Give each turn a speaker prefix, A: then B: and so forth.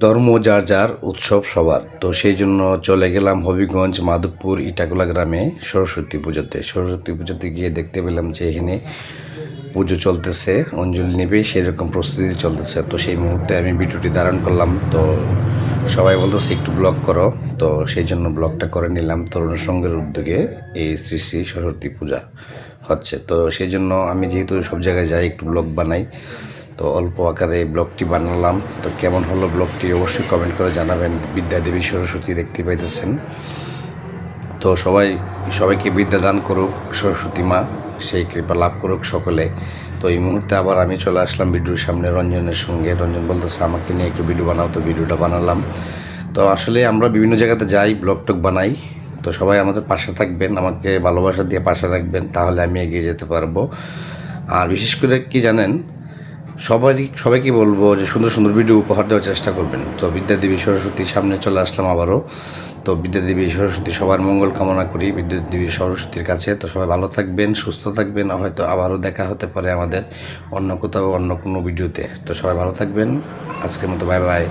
A: ধর্ম যার যার, উৎসব সবার। তো সেই জন্য চলে গেলাম হবিগঞ্জ মাধবপুর ইটাকুলা গ্রামে সরস্বতী পুজোতে। সরস্বতী পুজোতে গিয়ে দেখতে পেলাম যে এখানে পুজো চলতেছে, অঞ্জলি নেবে সেরকম প্রস্তুতি চলতেছে। তো সেই মুহূর্তে আমি ভিডিওটি ধারণ করলাম। তো সবাই বলতেছে একটু ব্লগ করো, তো সেই জন্য ব্লগটা করে নিলাম। তরুণ সংঘের উদ্যোগে এই শ্রী শ্রী সরস্বতী পূজা হচ্ছে, তো সেই জন্য আমি যেহেতু সব জায়গায় যাই একটু ব্লগ বানাই, তো অল্প আকারে ব্লগটি বানালাম। তো কেমন হলো ব্লগটি অবশ্যই কমেন্ট করে জানাবেন। বিদ্যাদেবী সরস্বতী দেখতে পাইতেছেন। তো সবাইকে বিদ্যা দান করুক সরস্বতী মা, সেই কৃপা লাভ করুক সকলে। তো এই মুহূর্তে আবার আমি চলে আসলাম ভিডিওর সামনে রঞ্জনের সঙ্গে। রঞ্জন বলতেছে আমাকে নিয়ে একটু ভিডিও বানাও, তো ভিডিওটা বানালাম। তো আসলে আমরা বিভিন্ন জায়গাতে যাই, ব্লগ টক বানাই। তো সবাই আমাদের পাশে থাকবেন, আমাকে ভালোবাসা দিয়ে পাশে রাখবেন, তাহলে আমি এগিয়ে যেতে পারবো। আর বিশেষ করে কি জানেন, সবাইকে বলবো যে সুন্দর সুন্দর ভিডিও উপহার দেওয়ার চেষ্টা করবেন। তো বিদ্যাদেবী সরস্বতীর সামনে চলে আসলাম আবারও। তো বিদ্যাদেবী সরস্বতী সবার মঙ্গল কামনা করি বিদ্যাদেবী সরস্বতীর কাছে। তো সবাই ভালো থাকবেন, সুস্থ থাকবেন, হয়তো আবারও দেখা হতে পারে আমাদের অন্য কোথাও অন্য কোনো ভিডিওতে। তো সবাই ভালো থাকবেন, আজকের মতো বাই বাই।